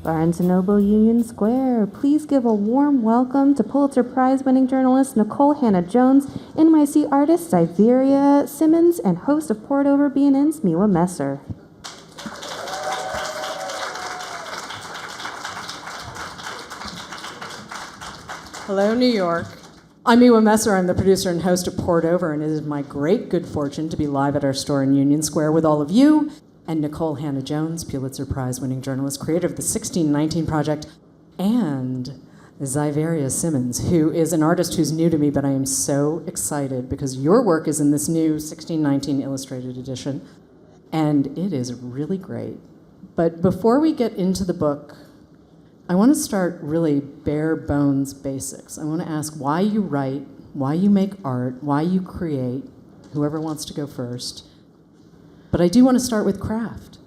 Barnes & Noble Union Square. Please give a warm welcome to Pulitzer Prize-winning journalist Nikole Hannah-Jones, NYC artist Xaviera Simmons, and host of Poured Over BNN's Miwa Messer. Hello, New York. I'm Miwa Messer. I'm the producer and host of Poured Over, and it is my great good fortune to be live at our store in Union Square with all of you and Nikole Hannah-Jones, Pulitzer Prize-winning journalist, creator of the 1619 Project, and Xaviera Simmons, who is an artist who's new to me, but I am so excited because your work is in this new 1619 illustrated edition, and it is really great. But before we get into the book, I want to start really bare bones basics. I want to ask why you write, why you make art, why you create, whoever wants to go first. But I do want to start with craft.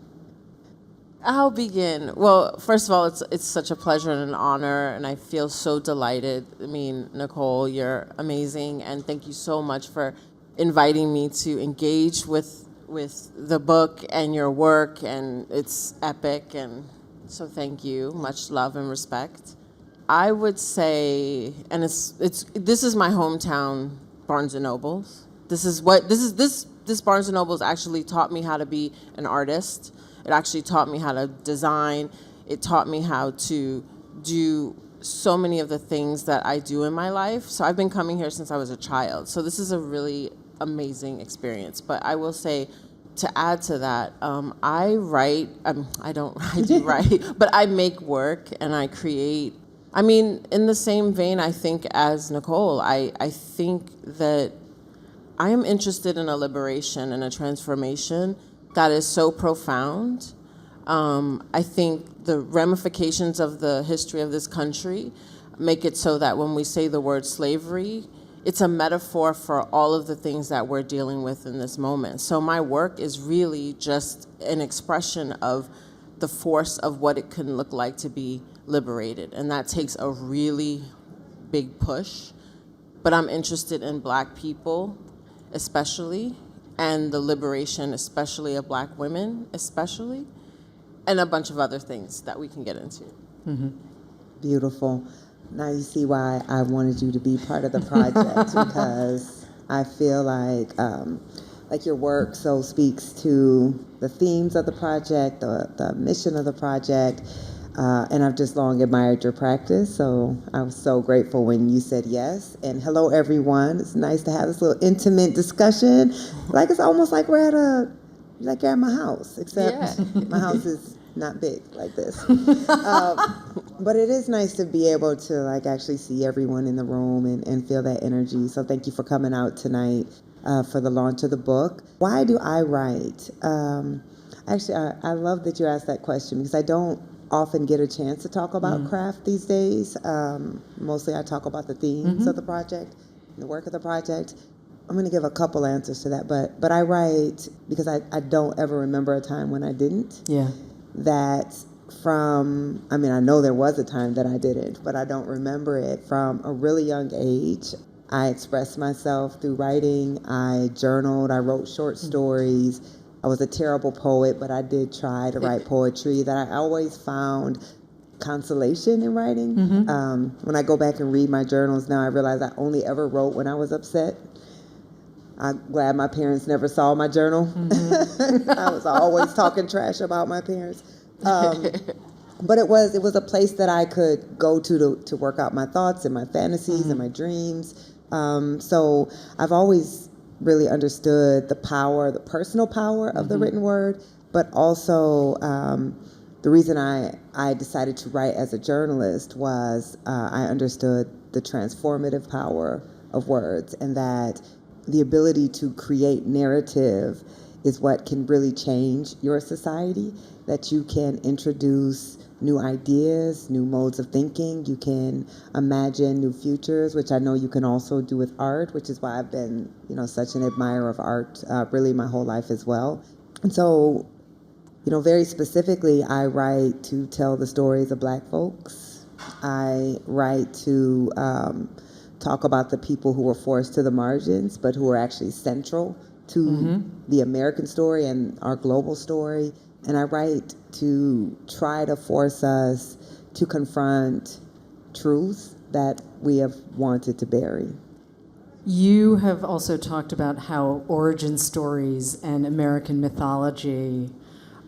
I'll begin. Well, first of all, it's such a pleasure and an honor, and I feel so delighted. I mean, Nikole, you're amazing, and thank you so much for inviting me to engage with the book and your work, and it's epic, and so thank you. Much love and respect. I would say, and this is my hometown, Barnes and Nobles. This Barnes and Nobles actually taught me how to be an artist. It actually taught me how to design. It taught me how to do so many of the things that I do in my life. So I've been coming here since I was a child. So this is a really amazing experience. But I will say, to add to that, I write. I do write, but I make work and I create. I mean, in the same vein, I think as Nikole, I think that I am interested in a liberation and a transformation that is so profound. I think the ramifications of the history of this country make it so that when we say the word slavery, it's a metaphor for all of the things that we're dealing with in this moment. So my work is really just an expression of the force of what it can look like to be liberated. And that takes a really big push. But I'm interested in Black people, especially, and the liberation, especially of Black women, especially, and a bunch of other things that we can get into. Mm-hmm. Beautiful. Now you see why I wanted you to be part of the project, because I feel like your work so speaks to the themes of the project, the mission of the project, and I've just long admired your practice, so I was so grateful when you said yes. And hello, everyone. It's nice to have this little intimate discussion. Like it's almost like we're at my house, except my house is not big like this. But it is nice to be able to actually see everyone in the room and feel that energy. So thank you for coming out tonight for the launch of the book. Why do I write? Actually, I love that you asked that question because I don't often get a chance to talk about craft these days. Mostly I talk about the themes of the project, the work of the project. I'm going to give a couple answers to that, but I write because I don't ever remember a time when I didn't. Yeah. I know there was a time that I didn't, but I don't remember it. From a really young age, I expressed myself through writing. I journaled, I wrote short stories. I was a terrible poet, but I did try to write poetry that I always found consolation in writing. Mm-hmm. When I go back and read my journals now, I realize I only ever wrote when I was upset. I'm glad my parents never saw my journal. Mm-hmm. I was always talking trash about my parents. But it was a place that I could go to work out my thoughts and my fantasies and my dreams. So I've always really understood the power, the personal power of the written word, but also the reason I decided to write as a journalist was I understood the transformative power of words, and that the ability to create narrative is what can really change your society, that you can introduce new ideas, new modes of thinking. You can imagine new futures, which I know you can also do with art, which is why I've been, such an admirer of art really my whole life as well. And so, very specifically, I write to tell the stories of Black folks. I write to talk about the people who were forced to the margins, but who were actually central to the American story and our global story. And I write to try to force us to confront truths that we have wanted to bury. You have also talked about how origin stories and American mythology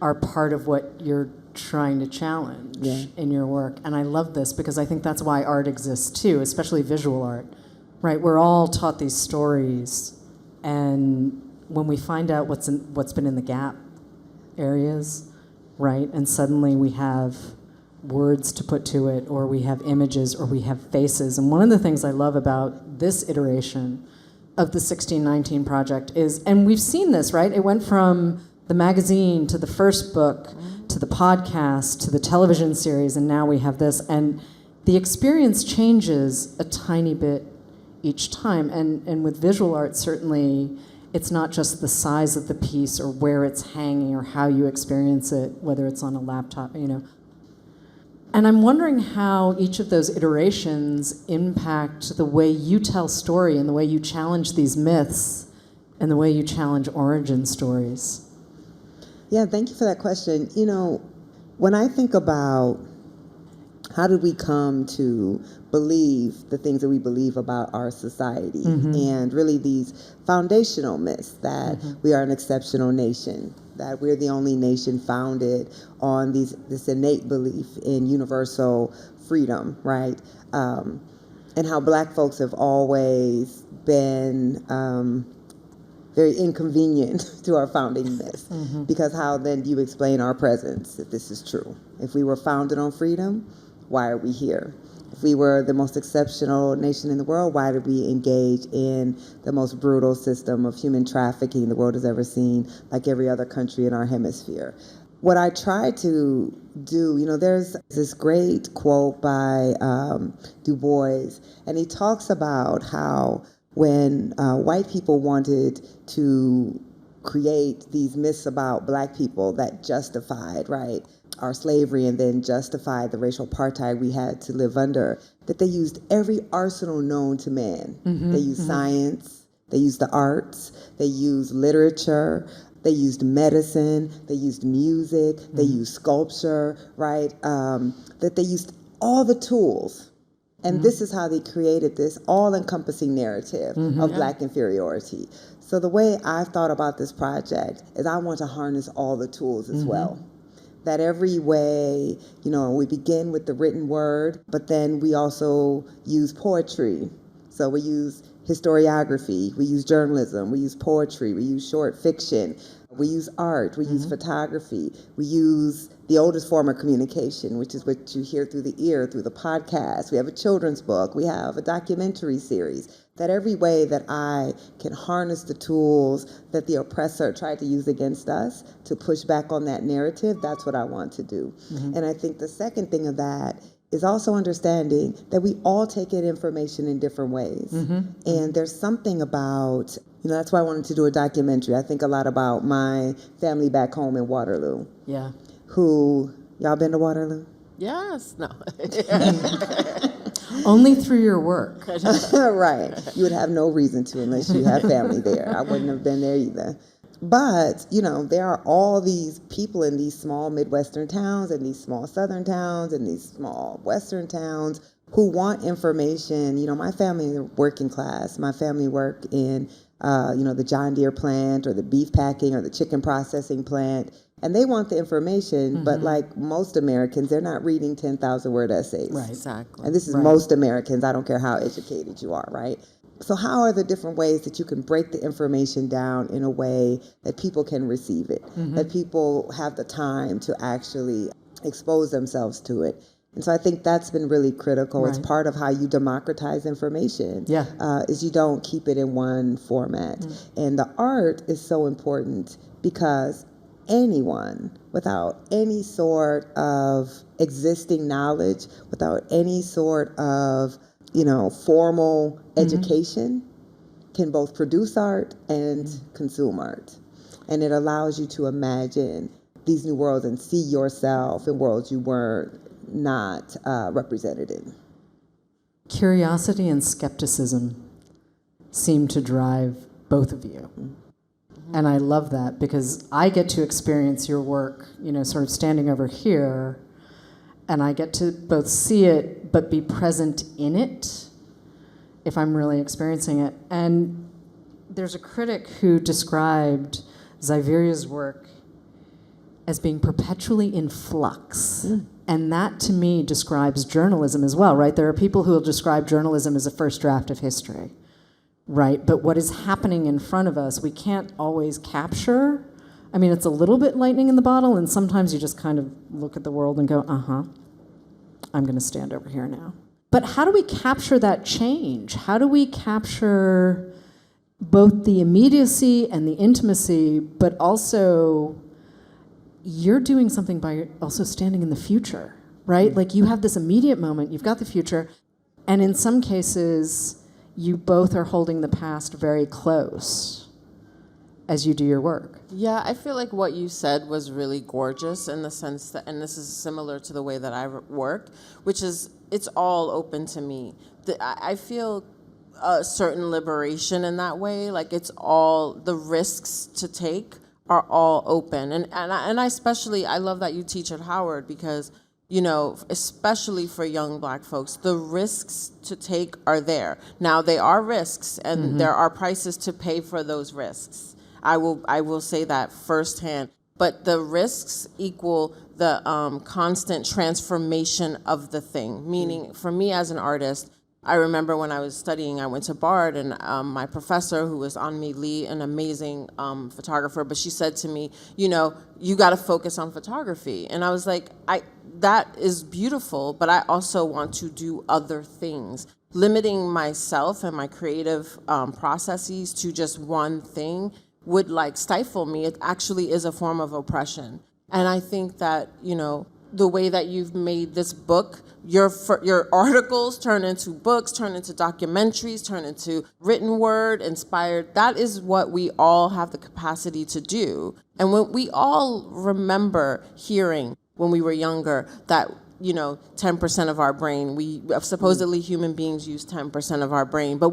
are part of what you're trying to challenge in your work. And I love this because I think that's why art exists too, especially visual art, right? We're all taught these stories, and when we find out what's been in the gap areas, right? And suddenly we have words to put to it, or we have images, or we have faces. And one of the things I love about this iteration of the 1619 Project is, and we've seen this, right? It went from the magazine to the first book to the podcast to the television series, and now we have this. And the experience changes a tiny bit each time. And with visual art, certainly, it's not just the size of the piece or where it's hanging or how you experience it, whether it's on a laptop, And I'm wondering how each of those iterations impact the way you tell story and the way you challenge these myths and the way you challenge origin stories. Yeah, thank you for that question. When I think about how did we come to believe the things that we believe about our society, and really these foundational myths that we are an exceptional nation, that we're the only nation founded on this innate belief in universal freedom, right? And how Black folks have always been very inconvenient to our founding myths, because how then do you explain our presence if this is true? If we were founded on freedom, why are we here? If we were the most exceptional nation in the world, why did we engage in the most brutal system of human trafficking the world has ever seen, like every other country in our hemisphere? What I try to do, there's this great quote by Du Bois, and he talks about how when white people wanted to create these myths about Black people that justified, right, our slavery and then justified the racial apartheid we had to live under, that they used every arsenal known to man. They used science, they used the arts, they used literature, they used medicine, they used music, they used sculpture, right? That they used all the tools. And this is how they created this all-encompassing narrative of Black inferiority. So the way I've thought about this project is I want to harness all the tools as well. That every way, we begin with the written word, but then we also use poetry. So we use historiography, we use journalism, we use poetry, we use short fiction, we use art, we use photography, we use the oldest form of communication, which is what you hear through the ear, through the podcast. We have a children's book, we have a documentary series. That every way that I can harness the tools that the oppressor tried to use against us to push back on that narrative, that's what I want to do. And I think the second thing of that is also understanding that we all take in information in different ways. And there's something about, that's why I wanted to do a documentary. I think a lot about my family back home in Waterloo. Yeah. Y'all been to Waterloo? Yes. No. Only through your work. Right. You would have no reason to unless you have family there. I wouldn't have been there either. But, there are all these people in these small Midwestern towns and these small Southern towns and these small Western towns who want information. My family is working class. My family work in, the John Deere plant or the beef packing or the chicken processing plant. And they want the information, but like most Americans, they're not reading 10,000 word essays. Right. Exactly. And this is most Americans. I don't care how educated you are, right? So how are the different ways that you can break the information down in a way that people can receive it, that people have the time to actually expose themselves to it? And so I think that's been really critical. Right. It's part of how you democratize information, is you don't keep it in one format. And the art is so important because anyone without any sort of existing knowledge, without any sort of formal education, can both produce art and consume art. And it allows you to imagine these new worlds and see yourself in worlds you were not represented in. Curiosity and skepticism seem to drive both of you. And I love that because I get to experience your work, sort of standing over here, and I get to both see it but be present in it if I'm really experiencing it. And there's a critic who described Xaviera's work as being perpetually in flux. And that, to me, describes journalism as well, right? There are people who will describe journalism as a first draft of history, right? But what is happening in front of us, we can't always capture. I mean, it's a little bit lightning in the bottle, and sometimes you just kind of look at the world and go, I'm going to stand over here now. But how do we capture that change? How do we capture both the immediacy and the intimacy, but also you're doing something by also standing in the future, right? Like you have this immediate moment, you've got the future, and in some cases, you both are holding the past very close as you do your work. Yeah, I feel like what you said was really gorgeous in the sense that, and this is similar to the way that I work, which is it's all open to me. I feel a certain liberation in that way. Like it's all, the risks to take are all open. And I especially, I love that you teach at Howard because, especially for young Black folks, the risks to take are there. Now, they are risks, and there are prices to pay for those risks. I will say that firsthand. But the risks equal the constant transformation of the thing. Meaning, for me as an artist, I remember when I was studying, I went to Bard, and my professor, who was Anmi Lee, an amazing photographer, but she said to me, you got to focus on photography. And I was like, that is beautiful, but I also want to do other things. Limiting myself and my creative processes to just one thing would stifle me. It actually is a form of oppression. And I think that, the way that you've made this book, your articles turn into books, turn into documentaries, turn into written word, inspired. That is what we all have the capacity to do. And when we all remember hearing when we were younger that 10% of our brain, we supposedly human beings use 10% of our brain. But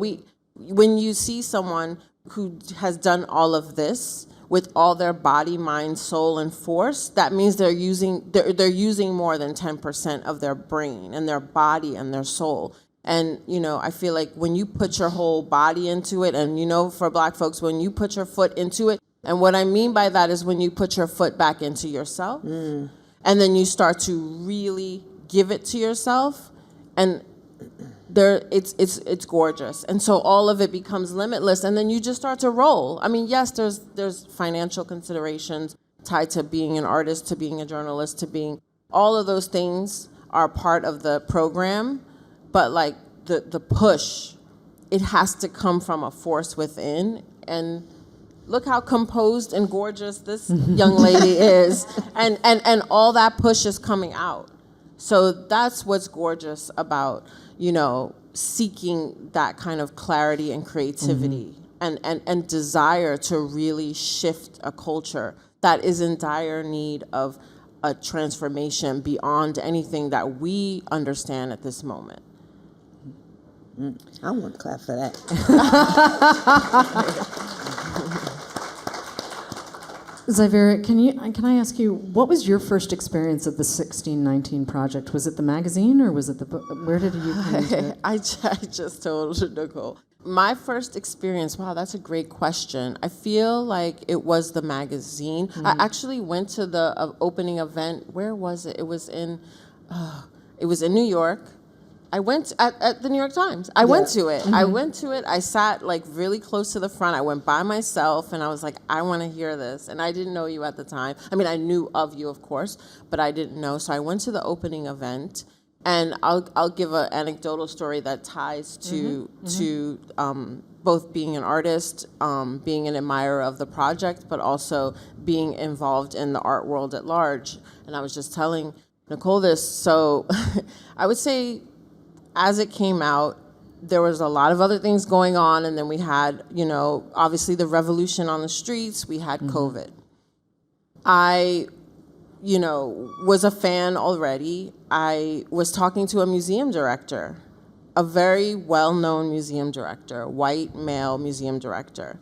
when you see someone who has done all of this with all their body, mind, soul, and force, that means they're using more than 10% of their brain and their body and their soul. And, I feel like when you put your whole body into it, and, for Black folks, when you put your foot into it, and what I mean by that is when you put your foot back into yourself, and then you start to really give it to yourself, and it's gorgeous. And so all of it becomes limitless, and then you just start to roll. I mean, yes, there's financial considerations tied to being an artist, to being a journalist, to being, all of those things are part of the program, but the push, it has to come from a force within. And look how composed and gorgeous this young lady is, and all that push is coming out. So that's what's gorgeous about seeking that kind of clarity and creativity and desire to really shift a culture that is in dire need of a transformation beyond anything that we understand at this moment. I want to clap for that. Xaviera, can I ask you, what was your first experience of the 1619 Project? Was it the magazine or was it the book? Where did you come into it? I just told Nikole. My first experience, wow, that's a great question. I feel like it was the magazine. I actually went to the opening event. Where was it? It was in New York. I went at the New York Times. I went to it. I sat really close to the front. I went by myself, and I was like, I want to hear this. And I didn't know you at the time. I mean, I knew of you, of course, but I didn't know. So I went to the opening event, and I'll give an anecdotal story that ties to both being an artist, being an admirer of the project, but also being involved in the art world at large. And I was just telling Nikole this. So I would say, as it came out, there was a lot of other things going on, and then we had, obviously the revolution on the streets, we had COVID. I, was a fan already. I was talking to a museum director, a very well-known museum director, white male museum director.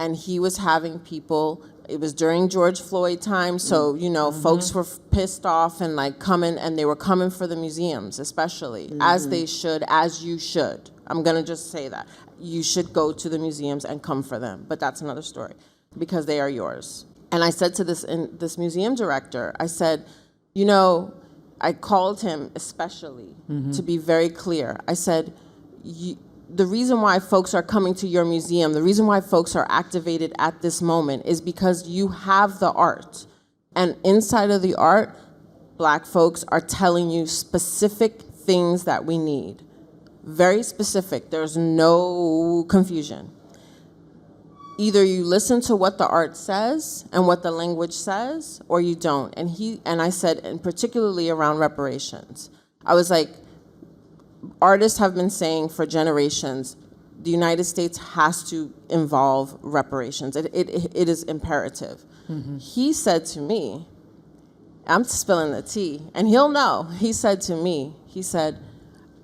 and he was having people. It was during George Floyd time, so folks were pissed off and like coming, and they were coming for the museums, especially as they should, as you should. I'm gonna just say that you should go to the museums and come for them, but that's another story because they are yours. And I said to this museum director, I said, I called him especially to be very clear. I said, the reason why folks are coming to your museum, the reason why folks are activated at this moment is because you have the art. And inside of the art, Black folks are telling you specific things that we need. Very specific. There's no confusion. Either you listen to what the art says and what the language says, or you don't. And I said, and particularly around reparations, I was like, artists have been saying for generations, the United States has to involve reparations. It is imperative. He said to me, I'm spilling the tea, and he'll know. He said to me,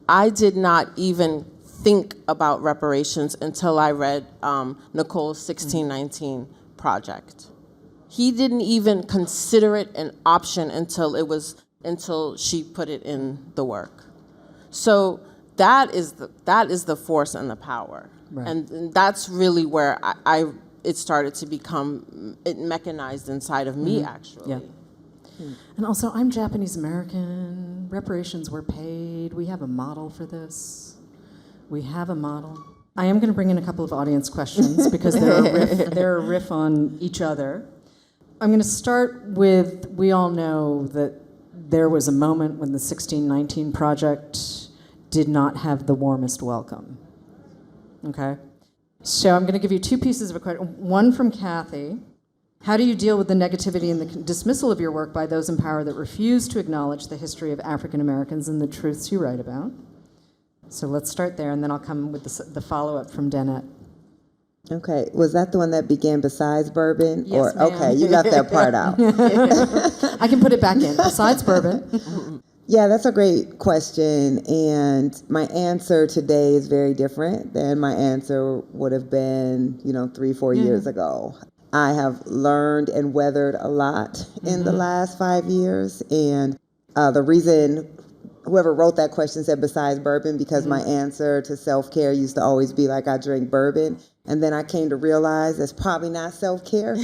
I did not even think about reparations until I read Nikole's 1619 project. He didn't even consider it an option until she put it in the work. So that is the force and the power, right. And that's really where it started to become mechanized inside of me, actually. Yeah. And also, I'm Japanese American. Reparations were paid. We have a model for this. We have a model. I am going to bring in a couple of audience questions because they're a riff on each other. I'm going to start with, we all know that there was a moment when the 1619 project did not have the warmest welcome. Okay? So I'm going to give you two pieces of a question. One from Kathy. How do you deal with the negativity and the dismissal of your work by those in power that refuse to acknowledge the history of African Americans and the truths you write about? So let's start there, and then I'll come with the follow-up from Danette. Okay, was that the one that began besides bourbon? Yes, ma'am. Okay, you left that part out. I can put it back in, besides bourbon. Yeah, that's a great question, and my answer today is very different than my answer would have been, 3-4 years ago. I have learned and weathered a lot in the last 5 years, and the reason whoever wrote that question said besides bourbon, because my answer to self-care used to always be like, I drink bourbon, and then I came to realize that's probably not self-care.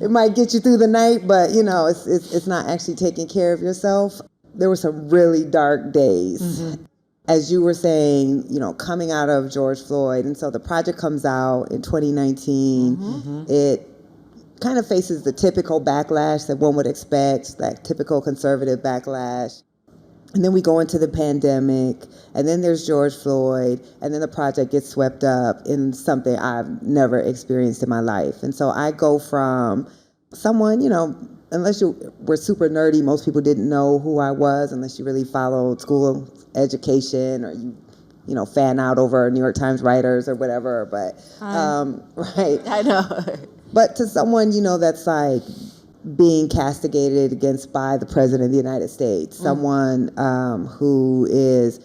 It might get you through the night, but it's not actually taking care of yourself. There were some really dark days. As you were saying, coming out of George Floyd, and so the project comes out in 2019. It kind of faces the typical backlash that one would expect, that typical conservative backlash. And then we go into the pandemic, and then there's George Floyd, and then the project gets swept up in something I've never experienced in my life. And so I go from someone, unless you were super nerdy, most people didn't know who I was unless you really followed school education or you fan out over New York Times writers or whatever. But right, I know. But to someone that's like being castigated against by the President of the United States, someone who is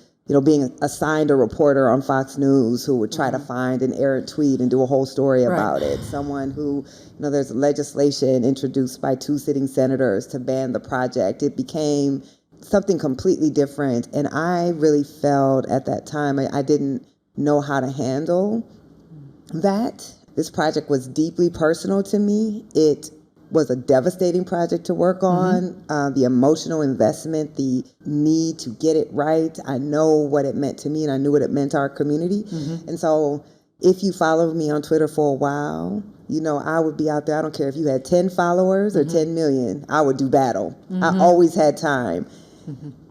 being assigned a reporter on Fox News who would try to find an errant tweet and do a whole story about it. Someone who, there's legislation introduced by 2 sitting senators to ban the project. It became something completely different. And I really felt at that time, I didn't know how to handle that. This project was deeply personal to me. It was a devastating project to work on. The emotional investment, the need to get it right. I know what it meant to me, and I knew what it meant to our community. And so if you followed me on Twitter for a while, I would be out there. I don't care if you had 10 followers or 10 million. I would do battle. I always had time.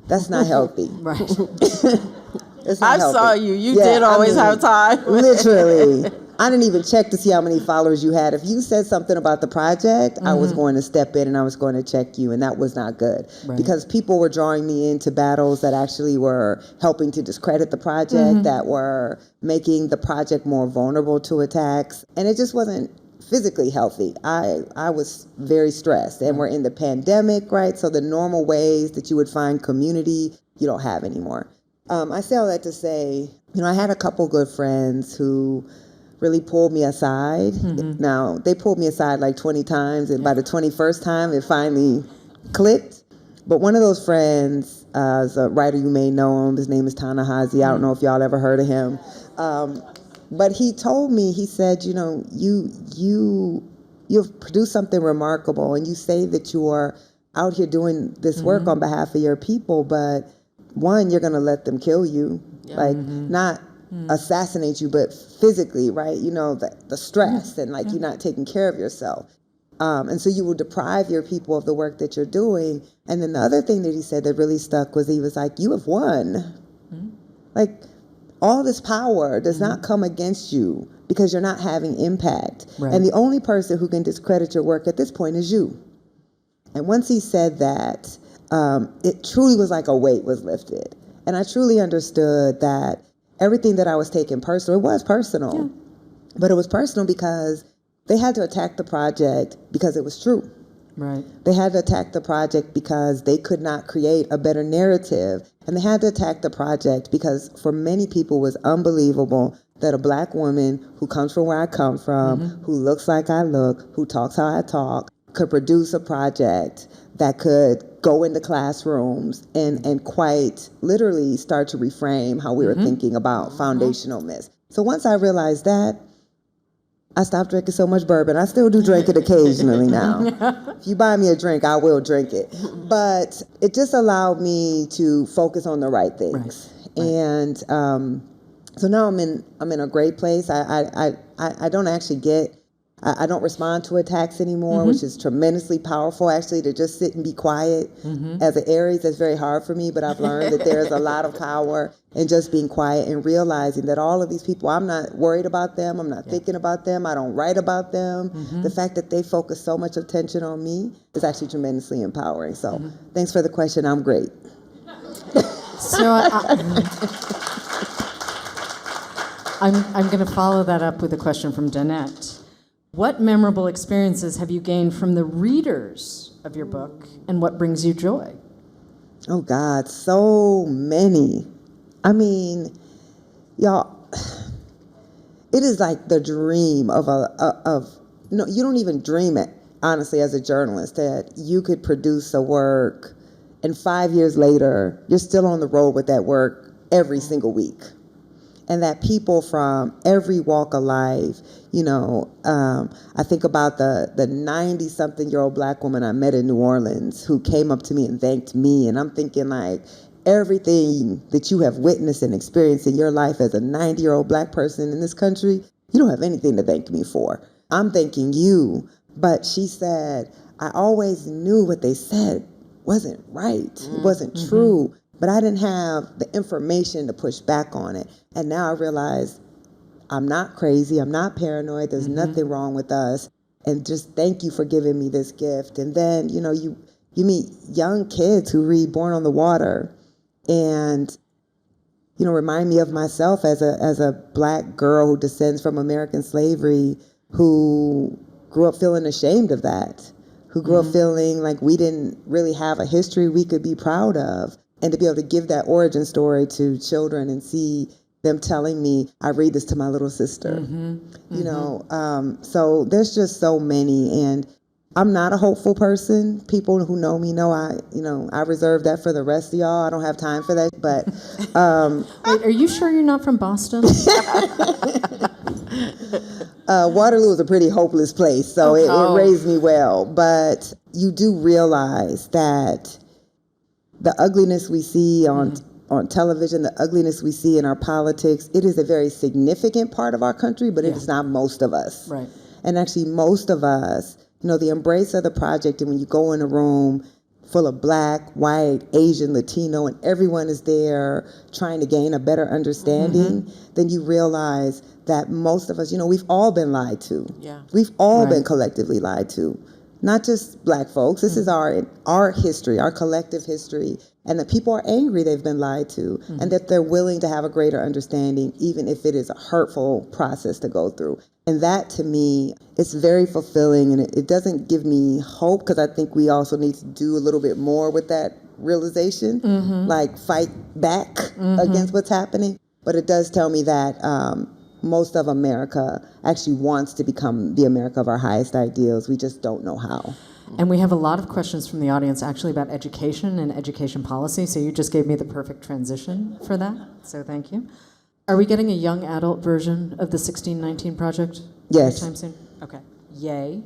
That's not healthy. Right. It's not I healthy. saw you. You did always have time. Literally. I didn't even check to see how many followers you had. If you said something about the project, I was going to step in and I was going to check you, and that was not good. Right. Because people were drawing me into battles that actually were helping to discredit the project, that were making the project more vulnerable to attacks, and it just wasn't physically healthy. I was very stressed, and we're in the pandemic, right? So the normal ways that you would find community, you don't have anymore. I say all that to say, I had a couple good friends who really pulled me aside. Now, they pulled me aside like 20 times, and by the 21st time, it finally clicked. But one of those friends is a writer, you may know him. His name is Ta-Nehisi. I don't know if y'all ever heard of him. But he told me, he said, you know, you've produced something remarkable, and you say that you are out here doing this work on behalf of your people, but one, you're going to let them kill you, like not assassinate you, but physically, right? You know, the stress and like you're not taking care of yourself. And so you will deprive your people of the work that you're doing. And then the other thing that he said that really stuck was he was like, you have won. Like, all this power does not come against you because you're not having impact. Right. And the only person who can discredit your work at this point is you. And once he said that, it truly was like a weight was lifted. And I truly understood that everything that I was taking personal, it was personal, but it was personal because they had to attack the project because it was true. Right. They had to attack the project because they could not create a better narrative. And they had to attack the project because for many people it was unbelievable that a black woman who comes from where I come from, who looks like I look, who talks how I talk, could produce a project that could go into classrooms and quite literally start to reframe how we were thinking about foundational myths. So once I realized that, I stopped drinking so much bourbon. I still do drink it occasionally now. If you buy me a drink, I will drink it. But it just allowed me to focus on the right things. Right. And so now I'm in a great place. I don't actually I don't respond to attacks anymore, which is tremendously powerful, actually, to just sit and be quiet. As an Aries, that's very hard for me, but I've learned that there's a lot of power in just being quiet and realizing that all of these people, I'm not worried about them, I'm not thinking about them, I don't write about them. The fact that they focus so much attention on me is actually tremendously empowering. So thanks for the question, I'm great. So I'm going to follow that up with a question from Danette. What memorable experiences have you gained from the readers of your book, and what brings you joy? Oh, God, so many. I mean, y'all, it is like the dream of you don't even dream it, honestly, as a journalist, that you could produce a work and 5 years later, you're still on the road with that work every single week. And that people from every walk of life, you know, I think about the 90-something-year-old black woman I met in New Orleans who came up to me and thanked me. And I'm thinking, like, everything that you have witnessed and experienced in your life as a 90-year-old black person in this country, you don't have anything to thank me for. I'm thanking you. But she said, I always knew what they said wasn't right. It wasn't true. But I didn't have the information to push back on it. And now I realize I'm not crazy. I'm not paranoid. There's nothing wrong with us. And just thank you for giving me this gift. And then, you know, you meet young kids who read Born on the Water and, you know, remind me of myself as a black girl who descends from American slavery, who grew up feeling ashamed of that, who grew up feeling like we didn't really have a history we could be proud of. And to be able to give that origin story to children and see them telling me, I read this to my little sister, you know, so there's just so many. And I'm not a hopeful person. People who know me know I reserve that for the rest of y'all. I don't have time for that. But wait, are you sure you're not from Boston? Waterloo is a pretty hopeless place, so it raised me well. But you do realize that the ugliness we see on television, the ugliness we see in our politics, it is a very significant part of our country, but it is not most of us. Right. And actually most of us, you know, the embrace of the project, and when you go in a room full of black, white, Asian, Latino, and everyone is there trying to gain a better understanding, then you realize that most of us, you know, we've all been lied to. Yeah. We've all been collectively lied to. Not just black folks. This is our history, our collective history. And that people are angry they've been lied to, and that they're willing to have a greater understanding, even if it is a hurtful process to go through. And that, to me, it's very fulfilling, and it doesn't give me hope, because I think we also need to do a little bit more with that realization, like fight back against what's happening. But it does tell me that most of America actually wants to become the America of our highest ideals. We just don't know how. And we have a lot of questions from the audience actually about education and education policy, so you just gave me the perfect transition for that, so thank you. Are we getting a young adult version of the 1619 Project? Yes. Anytime soon? Okay. Yay.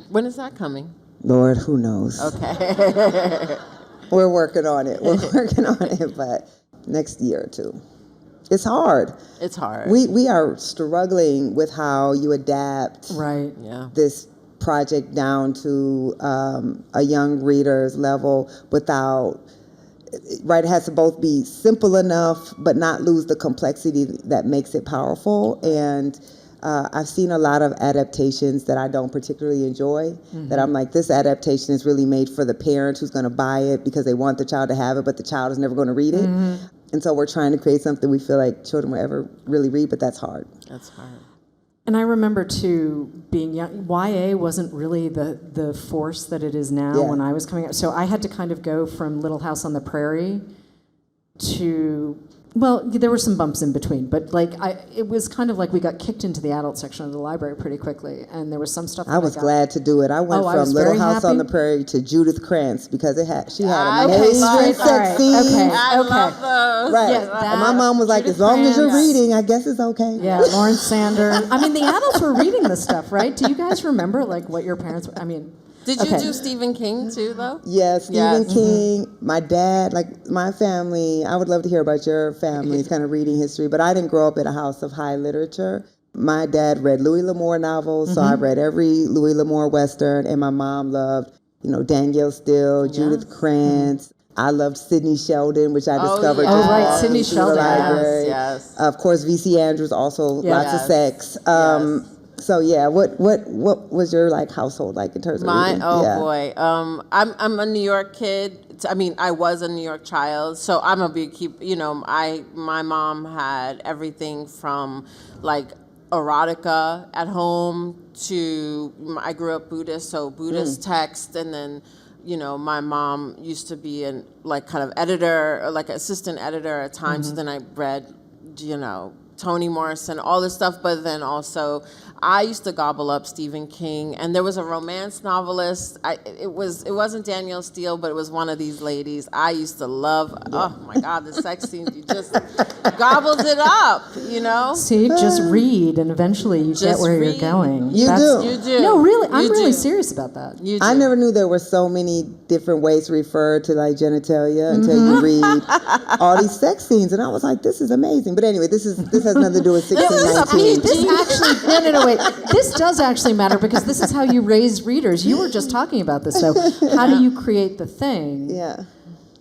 When is that coming? Lord, who knows? Okay. We're working on it. But next year or two. It's hard. It's hard. We are struggling with how you adapt Right. Yeah. this project down to a young reader's level without, right, it has to both be simple enough but not lose the complexity that makes it powerful. And I've seen a lot of adaptations that I don't particularly enjoy, that I'm like, this adaptation is really made for the parent who's going to buy it because they want the child to have it, but the child is never going to read it. And so we're trying to create something we feel like children will ever really read, but that's hard. That's hard. And I remember, too, being young, YA wasn't really the force that it is now when I was coming up. So I had to kind of go from Little House on the Prairie to, well, there were some bumps in between, but like it was kind of like we got kicked into the adult section of the library pretty quickly, and there was some stuff that I was glad to do it. I went I from was Little very House on the happy. Prairie to Judith Krantz because she had Okay, amazing straight, sex all right, scenes. okay. I love those. Right. Yeah, And my mom was like, Judith as long as you're Krantz. reading, I guess it's okay. Yeah, Lawrence Sanders. I mean, the adults were reading this stuff, right? Do you guys remember like what your parents were? I mean, Did you okay. do Stephen King too, though? Yeah, Stephen Yes. King, my dad, like my family. I would love to hear about your family's kind of reading history, but I didn't grow up in a house of high literature. My dad read Louis L'Amour novels, so I read every Louis L'Amour Western, and my mom loved, Danielle Steele, Judith Krantz. I loved Sidney Sheldon, which I discovered yes. just Oh, right, walking Sidney through Sheldon, the library. Yes. Of course, V.C. Andrews also Yeah. lots of sex. So yeah, what was your like household like in terms of reading? Boy. I'm a New York kid. I mean, I was a New York child, so I'm a big keep. My mom had everything from like erotica at home to I grew up Buddhist, so Buddhist text, and then my mom used to be an like kind of editor or like assistant editor at times. So then I read Toni Morrison, all this stuff, but then also I used to gobble up Stephen King, and there was a romance novelist. It wasn't Danielle Steele, but it was one of these ladies. I used to love. Oh my God, the sex scenes! You just gobbled it up, See, just read, and eventually you get Just where read. you're going. You do. You do. No, really, I'm You really do. serious about that. You do. I never knew there were so many different ways to refer to like genitalia until you read all these sex scenes, and I was like, this is amazing. But anyway, this has nothing to do with This is a 1619. This actually, no, wait. This does actually matter because this is how you raise readers. You were just talking about this. So how do you create the thing, Yeah.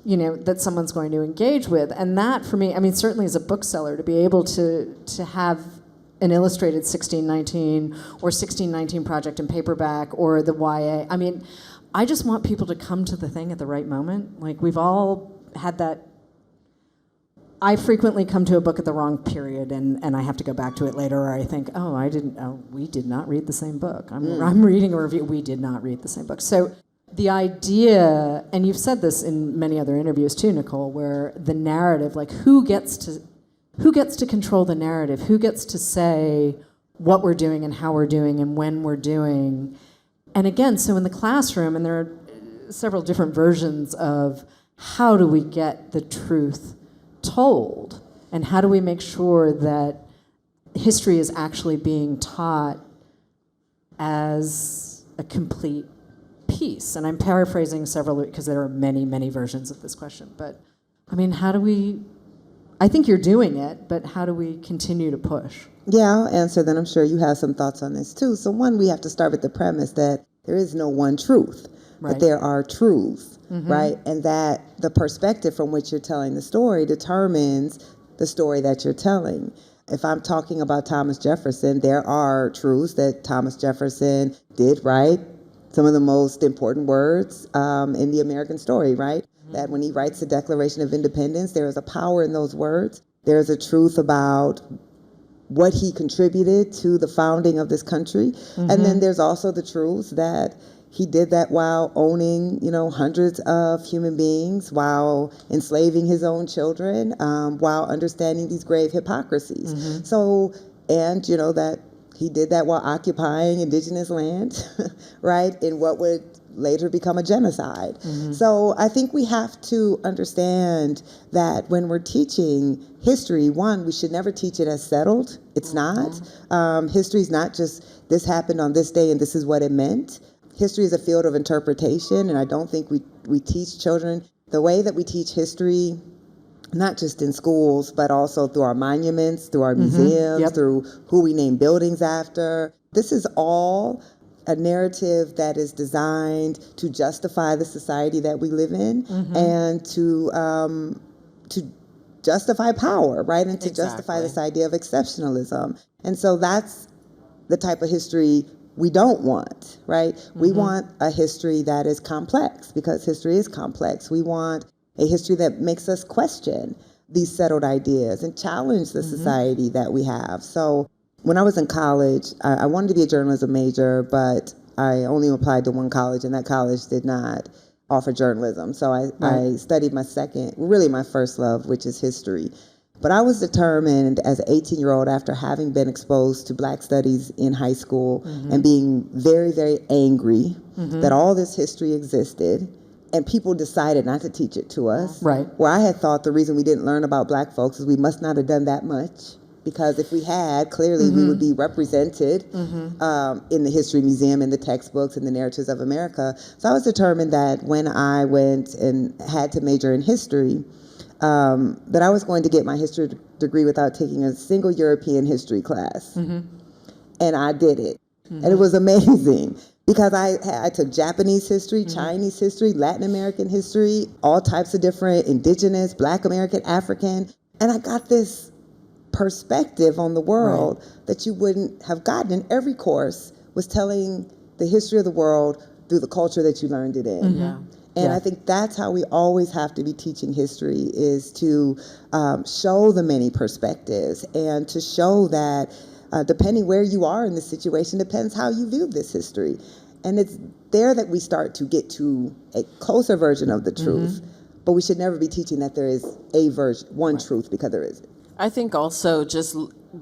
that someone's going to engage with? And that, for me, I mean, certainly as a bookseller, to be able to have an illustrated 1619 or 1619 Project in paperback or the YA. I mean, I just want people to come to the thing at the right moment. Like, we've all had that. I frequently come to a book at the wrong period, and I have to go back to it later, or I think, we did not read the same book. I'm reading a review. We did not read the same book. So the idea, and you've said this in many other interviews too, Nikole, where the narrative, like who gets to control the narrative? Who gets to say what we're doing and how we're doing and when we're doing? And again, so in the classroom, and there are several different versions of how do we get the truth told, and how do we make sure that history is actually being taught as a complete piece? And I'm paraphrasing several because there are many, many versions of this question. But I mean, I think you're doing it, but how do we continue to push? Yeah, I'll answer that. I'm sure you have some thoughts on this too. So one, we have to start with the premise that there is no one truth, Right. but there are truths, right? And that the perspective from which you're telling the story determines the story that you're telling. If I'm talking about Thomas Jefferson, there are truths that Thomas Jefferson did write some of the most important words in the American story, right? That when he writes the Declaration of Independence, there is a power in those words. There is a truth about what he contributed to the founding of this country. And then there's also the truth that he did that while owning, hundreds of human beings, while enslaving his own children, while understanding these grave hypocrisies. So and that he did that while occupying indigenous land, right, in what would later become a genocide. So I think we have to understand that when we're teaching history, one, we should never teach it as settled. It's not. History is not just this happened on this day and this is what it meant. History is a field of interpretation, and I don't think we teach children the way that we teach history, not just in schools, but also through our monuments, through our museums, through who we name buildings after. This is all a narrative that is designed to justify the society that we live in and to justify power, right? And to justify this idea of exceptionalism. And so that's the type of history we don't want, right? We want a history that is complex, because history is complex. We want a history that makes us question these settled ideas and challenge the society that we have. So when I was in college, I wanted to be a journalism major, but I only applied to one college, and that college did not offer journalism. So I studied my first love, which is history. But I was determined as an 18-year-old, after having been exposed to Black studies in high school and being very, very angry that all this history existed, and people decided not to teach it to us. Right. Where I had thought the reason we didn't learn about Black folks is we must not have done that much. Because if we had, clearly we would be represented in the History Museum, in the textbooks, in the narratives of America. So I was determined that when I went and had to major in history, that I was going to get my history degree without taking a single European history class. And I did it. And it was amazing. Because I took Japanese history, Chinese history, Latin American history, all types of different indigenous, Black American, African. And I got this perspective on the world that you wouldn't have gotten. And every course was telling the history of the world through the culture that you learned it in. And I think that's how we always have to be teaching history, is to show the many perspectives and to show that depending where you are in the situation depends how you view this history. And it's there that we start to get to a closer version of the truth. But we should never be teaching that there is a one truth, because there isn't. I think also just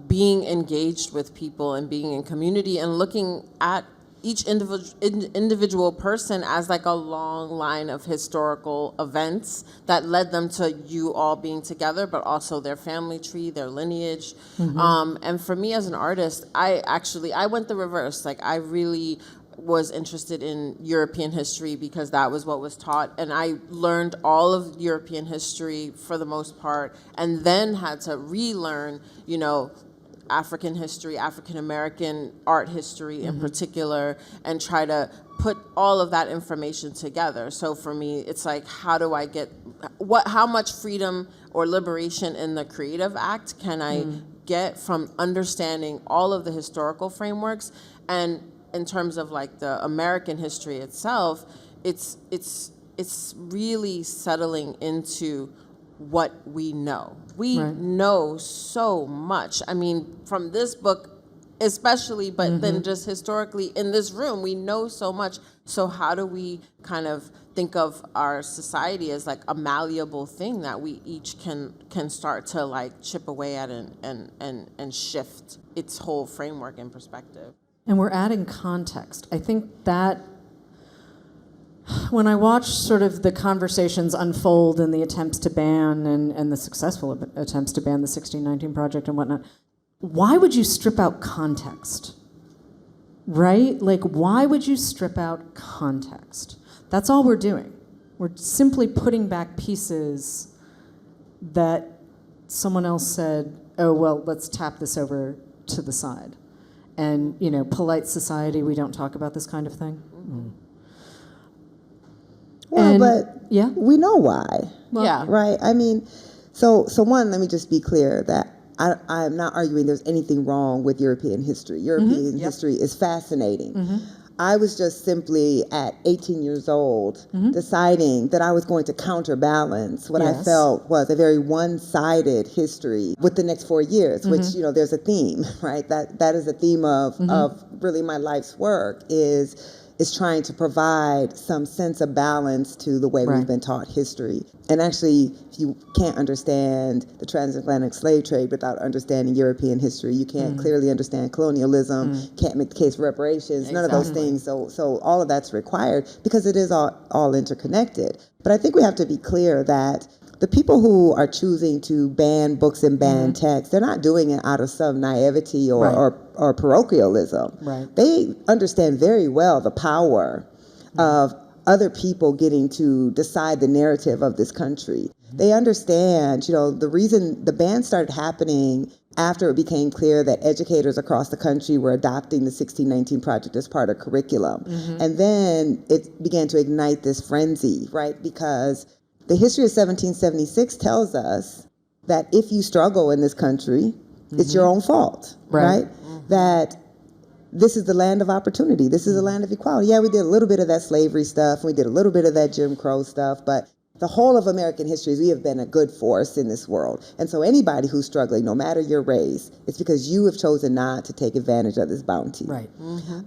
being engaged with people and being in community and looking at each individual person as like a long line of historical events that led them to you all being together, but also their family tree, their lineage. And for me as an artist, I went the reverse. Like, I really was interested in European history because that was what was taught, and I learned all of European history for the most part, and then had to relearn, African history, African American art history in particular, and try to put all of that information together. So for me, it's like, how do I get how much freedom or liberation in the creative act can I get from understanding all of the historical frameworks? And in terms of like the American history itself, it's really settling into what we know. We know so much. I mean, from this book especially, but then just historically in this room, we know so much. So how do we kind of think of our society as like a malleable thing that we each can start to like chip away at and shift its whole framework and perspective? And we're adding context. I think that when I watch sort of the conversations unfold and the attempts to ban and the successful attempts to ban the 1619 Project and whatnot, why would you strip out context? Right? Like, why would you strip out context? That's all we're doing. We're simply putting back pieces that someone else said, oh, well, let's tap this over to the side. And, polite society, we don't talk about this kind of thing. Well, but we know why. Well, Right? I mean, so one, let me just be clear that I'm not arguing there's anything wrong with European history. European history is fascinating. I was just simply at 18 years old deciding that I was going to counterbalance what I felt was a very one-sided history with the next 4 years, which, there's a theme, right? That is a theme of really my life's work, is is trying to provide some sense of balance to the way Right. we've been taught history. And actually, if you can't understand the transatlantic slave trade without understanding European history, you can't clearly understand colonialism, can't make the case for reparations, none of those things. So all of that's required because it is all interconnected. But I think we have to be clear that the people who are choosing to ban books and ban texts, they're not doing it out of some naivety or parochialism. Right. They understand very well the power of other people getting to decide the narrative of this country. They understand, the reason the ban started happening after it became clear that educators across the country were adopting the 1619 Project as part of curriculum. And then it began to ignite this frenzy, right? Because the history of 1776 tells us that if you struggle in this country, it's your own fault, right? That this is the land of opportunity. This is the land of equality. Yeah, we did a little bit of that slavery stuff. We did a little bit of that Jim Crow stuff. But the whole of American history is we have been a good force in this world. And so anybody who's struggling, no matter your race, it's because you have chosen not to take advantage of this bounty. Right.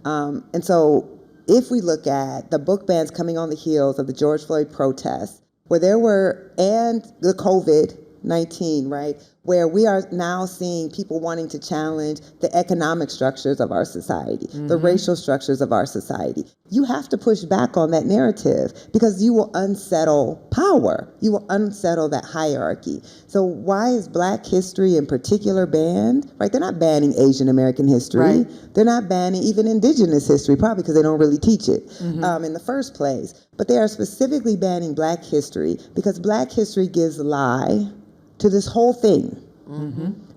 And so if we look at the book bans coming on the heels of the George Floyd protests, where there were, and the COVID-19, right, where we are now seeing people wanting to challenge the economic structures of our society, the racial structures of our society. You have to push back on that narrative because you will unsettle power. You will unsettle that hierarchy. So why is Black history in particular banned? Right? They're not banning Asian American history. Right. They're not banning even indigenous history, probably because they don't really teach it in the first place. But they are specifically banning Black history because Black history gives lie to this whole thing,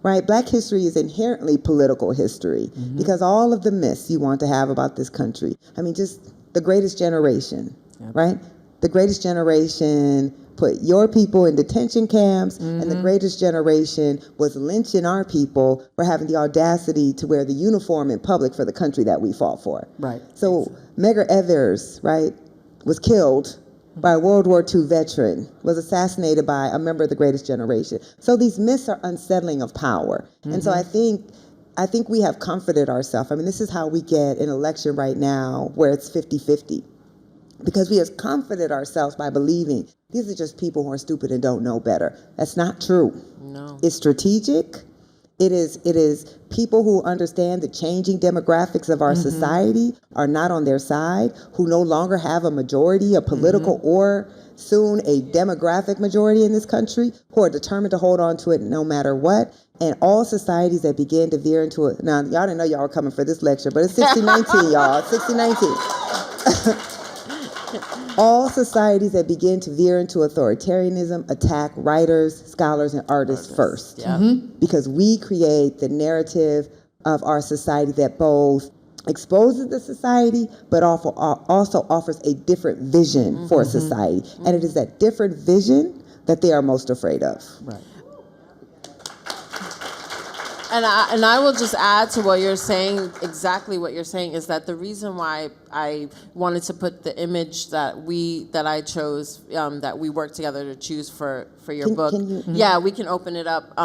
right? Black history is inherently political history because all of the myths you want to have about this country. I mean, just the Greatest Generation, right? The Greatest Generation put your people in detention camps, and the Greatest Generation was lynching our people for having the audacity to wear the uniform in public for the country that we fought for. Right. So Medgar Evers, right, was killed by a World War II veteran, was assassinated by a member of the Greatest Generation. So these myths are unsettling of power. And so I think we have comforted ourselves. I mean, this is how we get an election right now where it's 50-50. Because we have comforted ourselves by believing these are just people who are stupid and don't know better. That's not true. No. It's strategic. It is people who understand the changing demographics of our society are not on their side, who no longer have a majority, a political or soon a demographic majority in this country, who are determined to hold on to it no matter what. And all societies that begin to veer into it. Now, y'all didn't know y'all were coming for this lecture, but it's 1619, y'all. 1619. All societies that begin to veer into authoritarianism attack writers, scholars, and artists first. Yeah. Because we create the narrative of our society that both exposes the society, but also offers a different vision for society. And it is that different vision that they are most afraid of. Right. And I will just add to what you're saying, exactly what you're saying, is that the reason why I wanted to put the image that I chose, that we worked together to choose for your book. Can you, Yeah, we can open it up.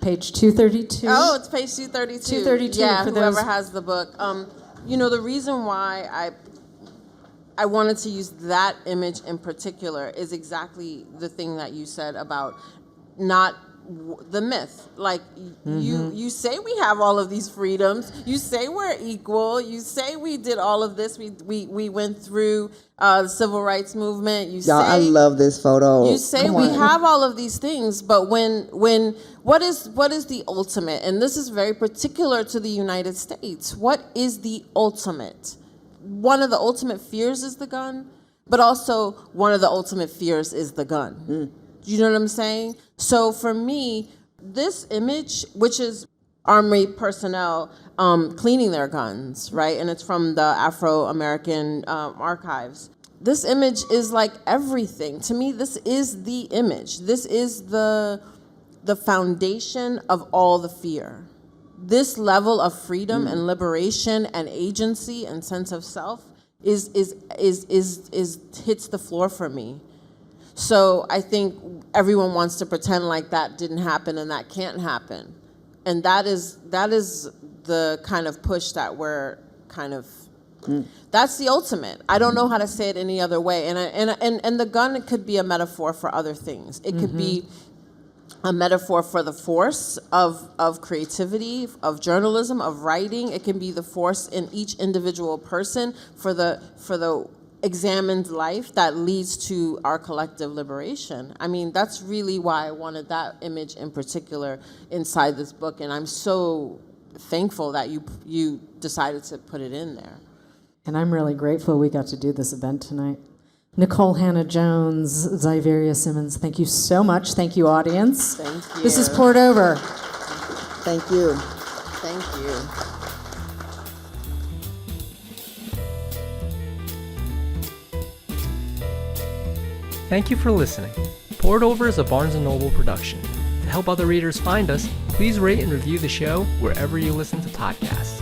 Page 232. Oh, it's page 232. 232 Yeah, for whoever those. has the book. The reason why I wanted to use that image in particular is exactly the thing that you said about not the myth. Like you say we have all of these freedoms. You say we're equal. You say we did all of this. We went through the civil rights movement. You y'all, say I love this photo. you say Come we on. have all of these things, but when what is the ultimate? And this is very particular to the United States. What is the ultimate? One of the ultimate fears is the gun, but also one of the ultimate fears is the gun. You know what I'm saying? So for me, this image, which is Army personnel cleaning their guns, right? And it's from the Afro-American archives. This image is like everything. To me, this is the image. This is the foundation of all the fear. This level of freedom and liberation and agency and sense of self is hits the floor for me. So I think everyone wants to pretend like that didn't happen and that can't happen. And that is the kind of push that we're kind of That's the ultimate. I don't know how to say it any other way. And the gun could be a metaphor for other things. It could be a metaphor for the force of creativity, of journalism, of writing. It can be the force in each individual person for the examined life that leads to our collective liberation. I mean, that's really why I wanted that image in particular inside this book, and I'm so thankful that you decided to put it in there. And I'm really grateful we got to do this event tonight. Nikole Hannah-Jones, Xaviera Simmons, thank you so much. Thank you, audience. Thank you. This is Poured Over. Thank you. Thank you. Thank you for listening. Poured Over is a Barnes & Noble production. To help other readers find us, please rate and review the show wherever you listen to podcasts.